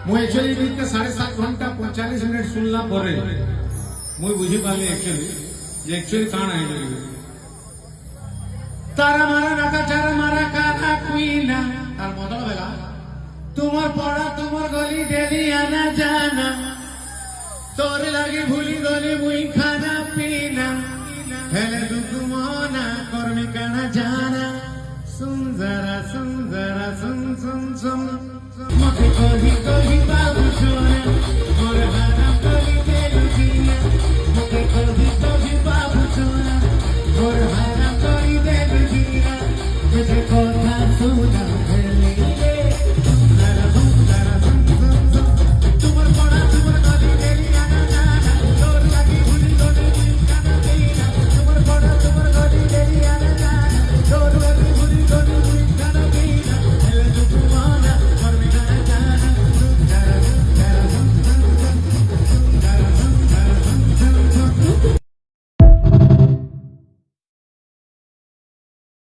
मुझे एक्चुअली बीत के 7.5 घंटा 45 मिनट सुनला परे मुझे बुझी पाली एक्चुअली कान है तारा मारा नाता चारा मारा काना कुईना तार मतलब बेला तुम्हार पड़ा तुम्हार गली डेली आना जाना तोरे लगी भूली गली मुई खाना पीना हेले दुख मोना कर्मी काना जाना सुन जरा सुन सुन सुन